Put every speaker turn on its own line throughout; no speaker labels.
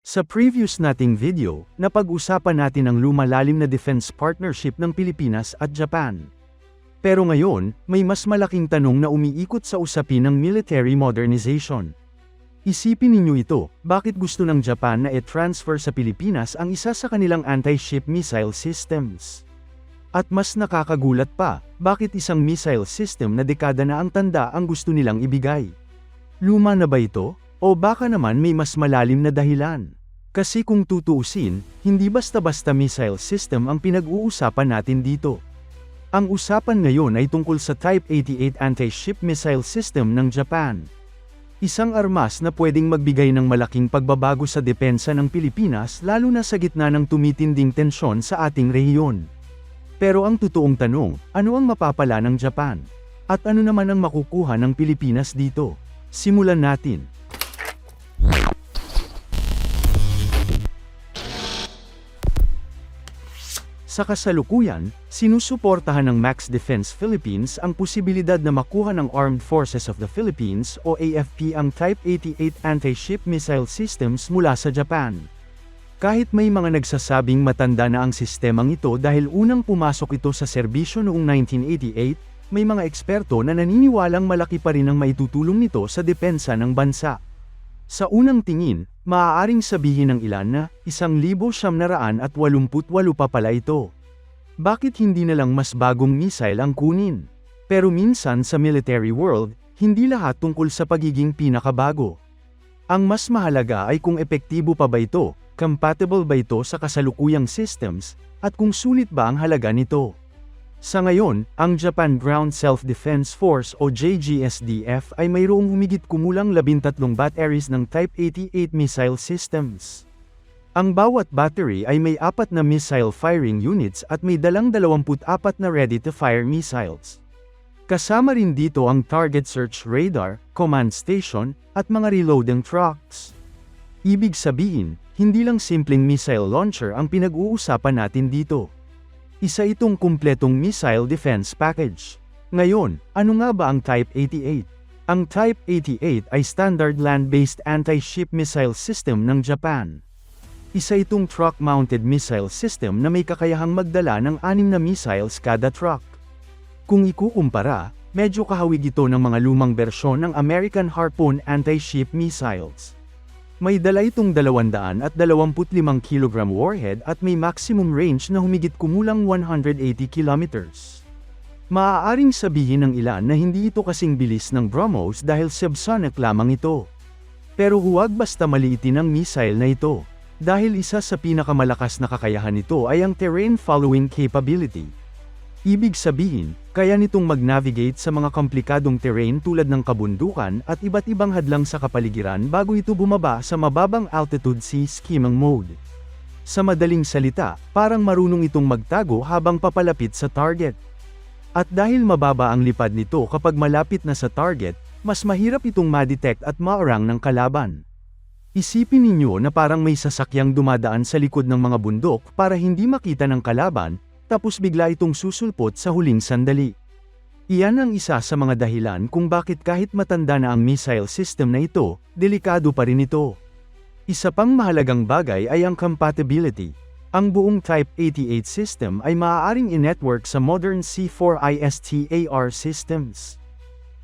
Sa previous nating video, napag-usapan natin ang lumalalim na defense partnership ng Pilipinas at Japan. Pero ngayon, may mas malaking tanong na umiikot sa usapin ng military modernization. Isipin ninyo ito, bakit gusto ng Japan na i-transfer sa Pilipinas ang isa sa kanilang anti-ship missile systems? At mas nakakagulat pa, bakit isang missile system na dekada na ang tanda ang gusto nilang ibigay? Luma na ba ito? O baka naman may mas malalim na dahilan? Kasi kung tutuusin, hindi basta-basta missile system ang pinag-uusapan natin dito. Ang usapan ngayon ay tungkol sa Type 88 anti-ship missile system ng Japan. Isang armas na pwedeng magbigay ng malaking pagbabago sa depensa ng Pilipinas lalo na sa gitna ng tumitinding tensyon sa ating rehiyon. Pero ang totoong tanong, ano ang mapapala ng Japan? At ano naman ang makukuha ng Pilipinas dito? Simulan natin. Sa kasalukuyan, sinusuportahan ng Max Defense Philippines ang posibilidad na makuha ng Armed Forces of the Philippines o AFP ang Type 88 anti-ship missile systems mula sa Japan. Kahit may mga nagsasabing matanda na ang sistemang ito dahil unang pumasok ito sa serbisyo noong 1988, may mga eksperto na naniniwalang malaki pa rin ang maitutulong nito sa depensa ng bansa. Sa unang tingin, maaaring sabihin ng ilan na 1,988 pa pala ito. Bakit hindi na lang mas bagong missile ang kunin? Pero minsan sa military world, hindi lahat tungkol sa pagiging pinakabago. Ang mas mahalaga ay kung epektibo pa ba ito, compatible ba ito sa kasalukuyang systems, at kung sulit ba ang halaga nito. Sa ngayon, ang Japan Ground Self-Defense Force o JGSDF ay mayroong humigit kumulang 13 batteries ng Type 88 missile systems. Ang bawat battery ay may 4 na missile firing units at may dalang 24 na ready-to-fire missiles. Kasama rin dito ang target search radar, command station, at mga reloading trucks. Ibig sabihin, hindi lang simpleng missile launcher ang pinag-uusapan natin dito. Isa itong kumpletong missile defense package. Ngayon, ano nga ba ang Type 88? Ang Type 88 ay standard land-based anti-ship missile system ng Japan. Isa itong truck-mounted missile system na may kakayahang magdala ng 6 na missiles kada truck. Kung ikukumpara, medyo kahawig ito ng mga lumang bersyon ng American Harpoon anti-ship missiles. May dala itong 225 kg warhead at may maximum range na humigit kumulang 180 kilometers. Maaaring sabihin ng ilan na hindi ito kasing bilis ng BrahMos dahil subsonic lamang ito. Pero huwag basta maliitin ang missile na ito, dahil isa sa pinakamalakas na kakayahan nito ay ang terrain following capability. Ibig sabihin, kaya nitong mag-navigate sa mga komplikadong terrain tulad ng kabundukan at iba't ibang hadlang sa kapaligiran bago ito bumaba sa mababang altitude sea skimming mode. Sa madaling salita, parang marunong itong magtago habang papalapit sa target. At dahil mababa ang lipad nito kapag malapit na sa target, mas mahirap itong ma-detect at maarang ng kalaban. Isipin ninyo na parang may sasakyang dumadaan sa likod ng mga bundok para hindi makita ng kalaban, tapos bigla itong susulpot sa huling sandali. Iyan ang isa sa mga dahilan kung bakit kahit matanda na ang missile system na ito, delikado pa rin ito. Isa pang mahalagang bagay ay ang compatibility. Ang buong Type 88 system ay maaaring i-network sa modern C4ISTAR systems.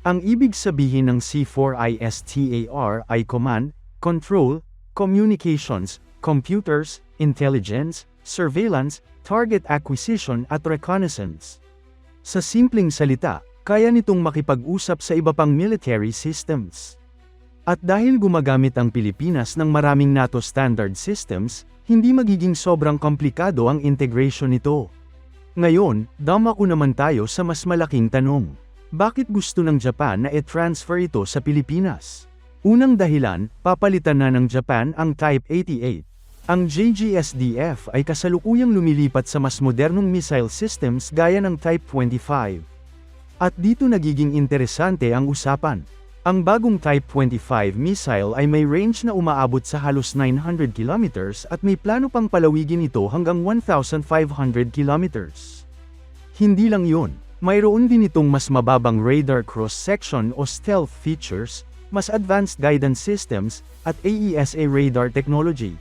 Ang ibig sabihin ng C4ISTAR ay command, control, communications, computers, intelligence, surveillance, target acquisition at reconnaissance. Sa simpleng salita, kaya nitong makipag-usap sa iba pang military systems. At dahil gumagamit ang Pilipinas ng maraming NATO standard systems, hindi magiging sobrang komplikado ang integration nito. Ngayon, dumako naman tayo sa mas malaking tanong. Bakit gusto ng Japan na i-transfer ito sa Pilipinas? Unang dahilan, papalitan na ng Japan ang Type 88. Ang JGSDF ay kasalukuyang lumilipat sa mas modernong missile systems gaya ng Type 25. At dito nagiging interesante ang usapan. Ang bagong Type 25 missile ay may range na umaabot sa halos 900 kilometers at may plano pang palawigin ito hanggang 1,500 kilometers. Hindi lang yun, mayroon din itong mas mababang radar cross-section o stealth features, mas advanced guidance systems, at AESA radar technology.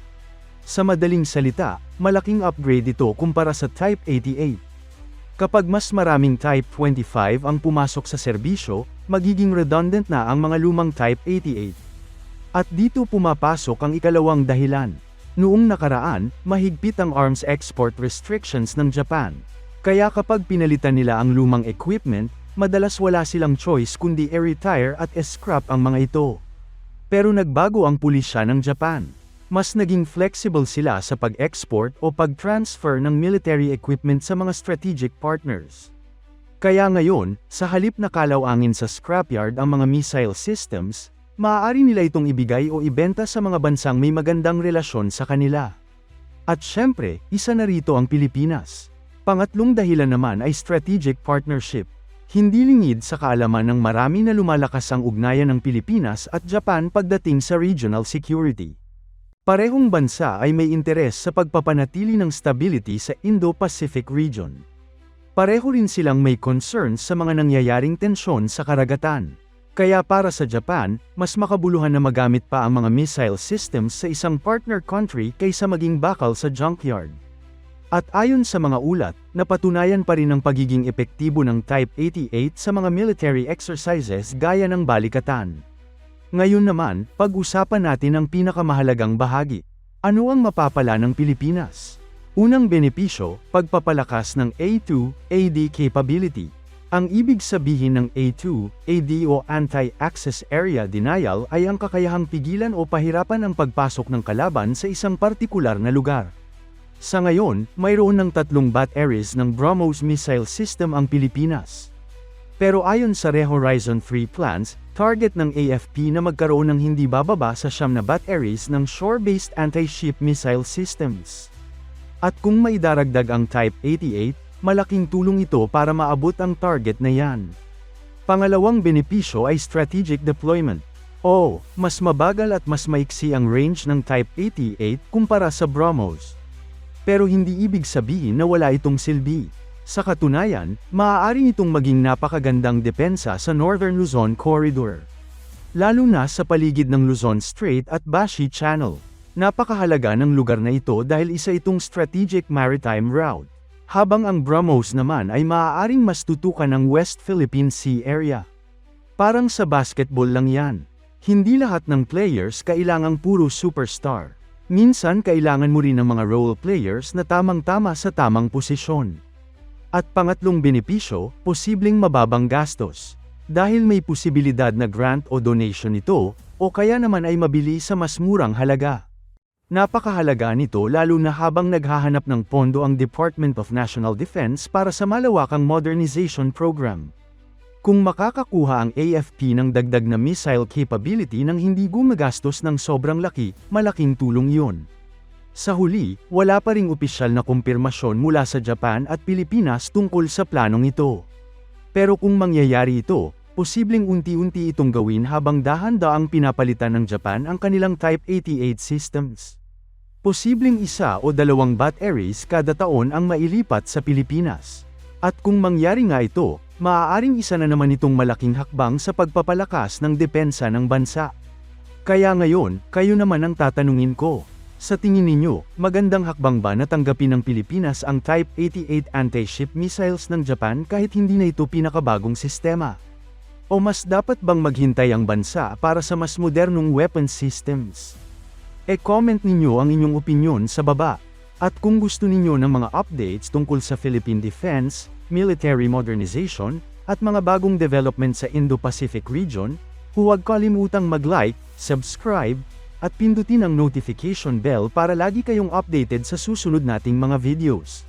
Sa madaling salita, malaking upgrade ito kumpara sa Type 88. Kapag mas maraming Type 25 ang pumasok sa serbisyo, magiging redundant na ang mga lumang Type 88. At dito pumapasok ang ikalawang dahilan. Noong nakaraan, mahigpit ang arms export restrictions ng Japan. Kaya kapag pinalitan nila ang lumang equipment, madalas wala silang choice kundi i-retire at scrap ang mga ito. Pero nagbago ang pulisya ng Japan. Mas naging flexible sila sa pag-export o pag-transfer ng military equipment sa mga strategic partners. Kaya ngayon, sa halip na kalawangin sa scrapyard ang mga missile systems, maaari nila itong ibigay o ibenta sa mga bansang may magandang relasyon sa kanila. At syempre, isa na rito ang Pilipinas. Pangatlong dahilan naman ay strategic partnership. Hindi lingid sa kaalaman ng marami na lumalakas ang ugnayan ng Pilipinas at Japan pagdating sa regional security. Parehong bansa ay may interes sa pagpapanatili ng stability sa Indo-Pacific region. Pareho rin silang may concerns sa mga nangyayaring tensyon sa karagatan. Kaya para sa Japan, mas makabuluhan na magamit pa ang mga missile systems sa isang partner country kaysa maging bakal sa junkyard. At ayon sa mga ulat, napatunayan pa rin ang pagiging epektibo ng Type 88 sa mga military exercises gaya ng balikatan. Ngayon naman, pag-usapan natin ang pinakamahalagang bahagi. Ano ang mapapala ng Pilipinas? Unang benepisyo, pagpapalakas ng A2/AD capability. Ang ibig sabihin ng A2/AD o Anti-Access Area Denial ay ang kakayahang pigilan o pahirapan ang pagpasok ng kalaban sa isang partikular na lugar. Sa ngayon, mayroon ng 3 batteries ng BrahMos missile system ang Pilipinas. Pero ayon sa Re-Horizon 3 plans, target ng AFP na magkaroon ng hindi bababa sa 9 na batteries ng shore-based anti-ship missile systems. At kung maidaragdag ang Type 88, malaking tulong ito para maabot ang target na yan. Pangalawang benepisyo ay strategic deployment. Mas mabagal at mas maiksi ang range ng Type 88 kumpara sa BrahMos. Pero hindi ibig sabihin na wala itong silbi. Sa katunayan, maaari itong maging napakagandang depensa sa Northern Luzon Corridor. Lalo na sa paligid ng Luzon Strait at Bashi Channel. Napakahalaga ng lugar na ito dahil isa itong strategic maritime route. Habang ang BrahMos naman ay maaaring mas tutukan ng West Philippine Sea area. Parang sa basketball lang yan. Hindi lahat ng players kailangang puro superstar. Minsan kailangan mo rin ng mga role players na tamang-tama sa tamang posisyon. At pangatlong benepisyo, posibleng mababang gastos. Dahil may posibilidad na grant o donation ito, o kaya naman ay mabili sa mas murang halaga. Napakahalaga nito lalo na habang naghahanap ng pondo ang Department of National Defense para sa malawakang modernization program. Kung makakakuha ang AFP ng dagdag na missile capability nang hindi gumagastos ng sobrang laki, malaking tulong yun. Sa huli, wala pa ring opisyal na kumpirmasyon mula sa Japan at Pilipinas tungkol sa planong ito. Pero kung mangyayari ito, posibleng unti-unti itong gawin habang dahan-daang pinapalitan ng Japan ang kanilang Type 88 systems. Posibleng 1 o 2 batteries kada taon ang mailipat sa Pilipinas. At kung mangyari nga ito, maaaring isa na naman itong malaking hakbang sa pagpapalakas ng depensa ng bansa. Kaya ngayon, kayo naman ang tatanungin ko. Sa tingin ninyo, magandang hakbang ba na tanggapin ng Pilipinas ang Type 88 anti-ship missiles ng Japan kahit hindi na ito pinakabagong sistema? O mas dapat bang maghintay ang bansa para sa mas modernong weapon systems? E-comment ninyo ang inyong opinyon sa baba. At kung gusto ninyo ng mga updates tungkol sa Philippine Defense, military modernization, at mga bagong development sa Indo-Pacific region, huwag kalimutang mag-like, subscribe, at pindutin ang notification bell para lagi kayong updated sa susunod nating mga videos.